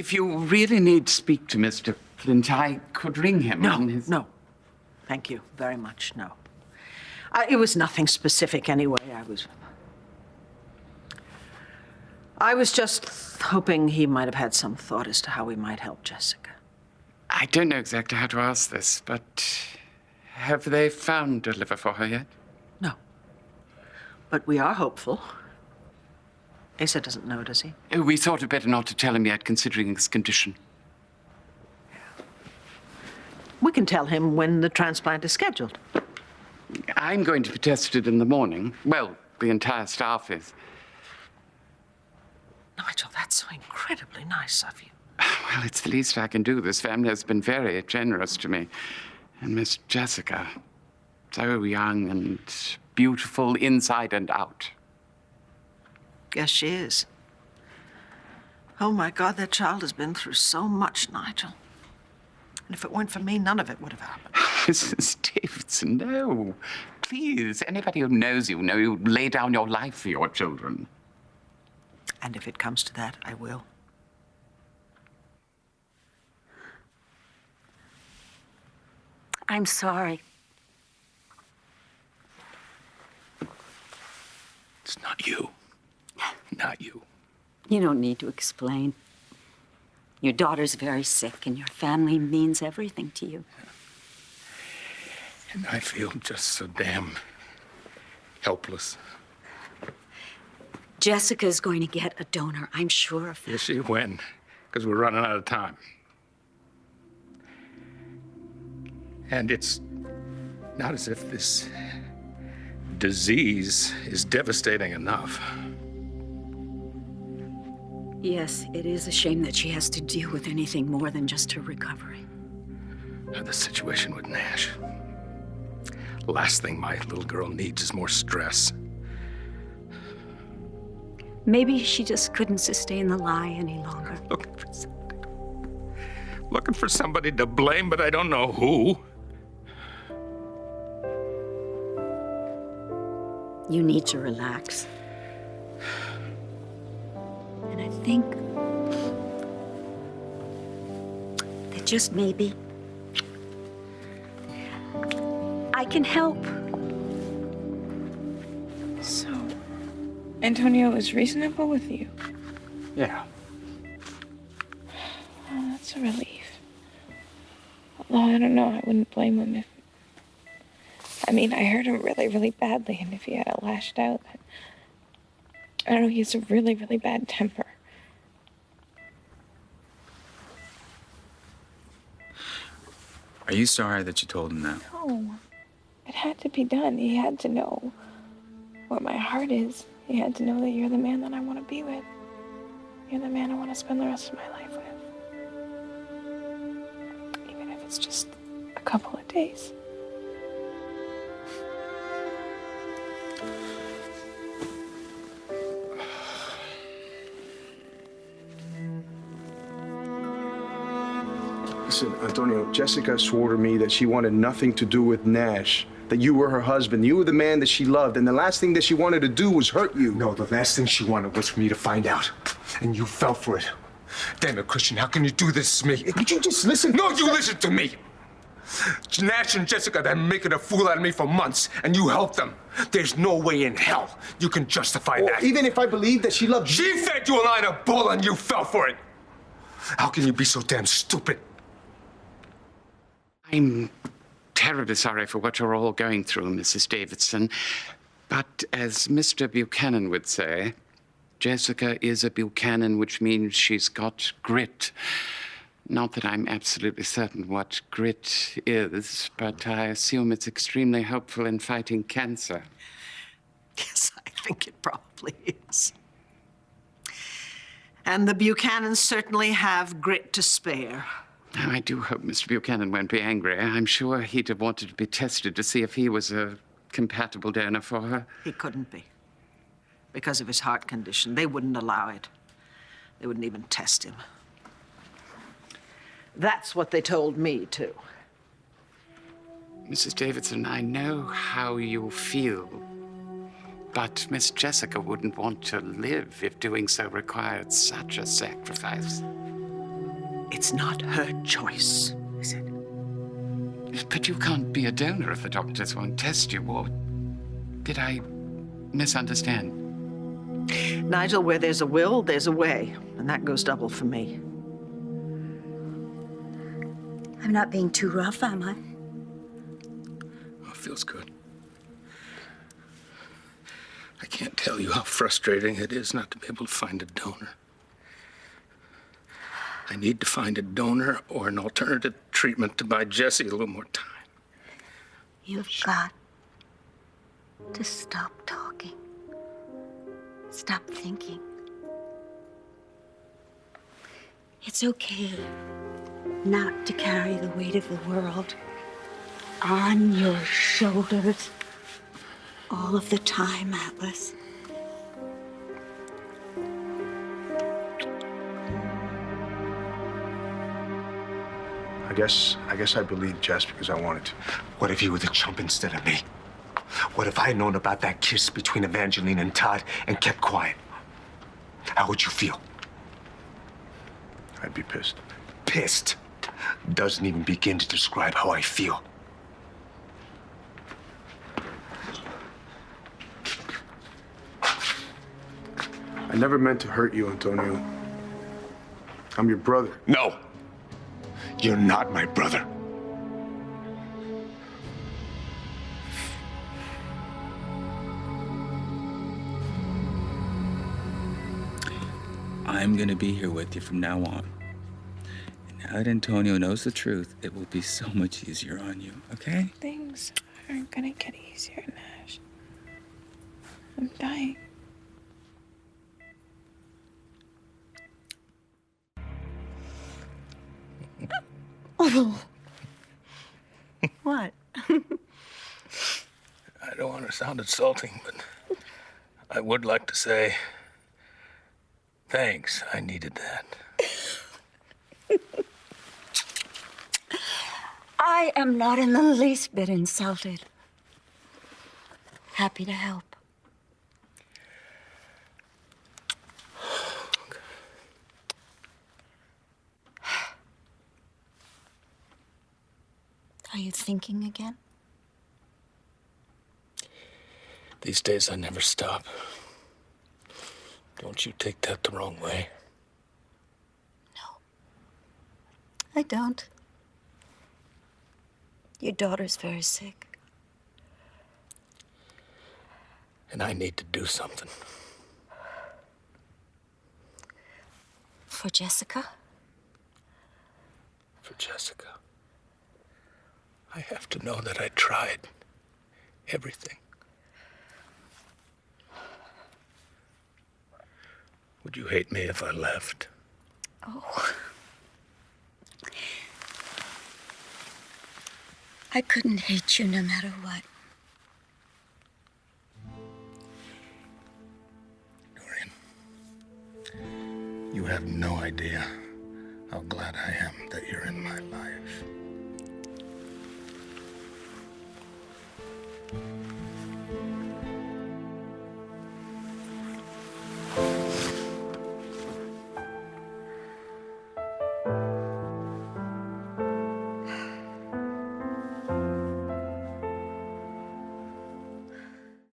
If you really need to speak to Mr. Clint, I could ring him. No. Thank you very much, no. It was nothing specific anyway. I was just hoping he might have had some thought as to how we might help Jessica. I don't know exactly how to ask this, but have they found a liver for her yet? No. But we are hopeful. Asa doesn't know, does he? We thought it better not to tell him yet, considering his condition. We can tell him when the transplant is scheduled. I'm going to be tested in the morning. Well, the entire staff is. Nigel, that's so incredibly nice of you. Well, it's the least I can do. This family has been very generous to me. And Miss Jessica, so young and beautiful inside and out. Yes, she is. Oh, my God, that child has been through so much, Nigel. And if it weren't for me, none of it would have happened. Mrs. Davidson, no. Please, anybody who knows you know you lay down your life for your children. And if it comes to that, I will. I'm sorry. It's not you. Not you. You don't need to explain. Your daughter's very sick, and your family means everything to you. And I feel just so damn helpless. Jessica's going to get a donor, I'm sure of that. Is she? When? Because we're running out of time. And it's not as if this disease is devastating enough. Yes, it is a shame that she has to deal with anything more than just her recovery. The situation with Nash. Last thing my little girl needs is more stress. Maybe she just couldn't sustain the lie any longer. Looking for somebody to blame, but I don't know who. You need to relax. And I think that just maybe I can help. So, Antonio is reasonable with you? Yeah. Oh, that's a relief. Although, I don't know, I wouldn't blame him if... I mean, I hurt him really, really badly, and if he had lashed out, I don't know, he has a really, really bad temper. Are you sorry that you told him that? No. It had to be done. He had to know what my heart is. He had to know that you're the man that I want to be with. You're the man I want to spend the rest of my life with. Even if it's just a couple of days. Listen, Antonio, Jessica swore to me that she wanted nothing to do with Nash, that you were her husband, you were the man that she loved, and the last thing that she wanted to do was hurt you. No, the last thing she wanted was for me to find out, and you fell for it. Damn it, Cristian, how can you do this to me? Could you just listen? No, you listen to me! Nash and Jessica have been making a fool out of me for months, and you helped them. There's no way in hell you can justify that. Even if I believe that she loved you... She fed you a line of bull and you fell for it. How can you be so damn stupid? I'm terribly sorry for what you're all going through, Mrs. Davidson. But as Mr. Buchanan would say, Jessica is a Buchanan, which means she's got grit. Not that I'm absolutely certain what grit is, but I assume it's extremely helpful in fighting cancer. Yes, I think it probably is. And the Buchanans certainly have grit to spare. I do hope Mr. Buchanan won't be angry. I'm sure he'd have wanted to be tested to see if he was a compatible donor for her. He couldn't be. Because of his heart condition. They wouldn't allow it. They wouldn't even test him. That's what they told me, too. Mrs. Davidson, I know how you feel. But Miss Jessica wouldn't want to live if doing so required such a sacrifice. It's not her choice, is it? But you can't be a donor if the doctors won't test you, or did I misunderstand? Nigel, where there's a will, there's a way. And that goes double for me. I'm not being too rough, am I? Oh, it feels good. I can't tell you how frustrating it is not to be able to find a donor. I need to find a donor or an alternative treatment to buy Jesse a little more time. You've got to stop talking. Stop thinking. It's okay not to carry the weight of the world on your shoulders all of the time, Atlas. I guess I believed Jess because I wanted to. What if you were the chump instead of me? What if I had known about that kiss between Evangeline and Todd and kept quiet? How would you feel? I'd be pissed. Pissed. Doesn't even begin to describe how I feel. I never meant to hurt you, Antonio. I'm your brother. No. You're not my brother. I'm gonna be here with you from now on. And now that Antonio knows the truth, it will be so much easier on you, okay? Things aren't gonna get easier, Nash. I'm dying. What? I don't want to sound insulting, but I would like to say thanks. I needed that. I am not in the least bit insulted. Happy to help. Are you thinking again? These days I never stop. Don't you take that the wrong way. No, I don't. Your daughter's very sick. And I need to do something. For Jessica? For Jessica. I have to know that I tried everything. Would you hate me if I left? Oh. I couldn't hate you no matter what. Dorian, you have no idea how glad I am that you're in my life.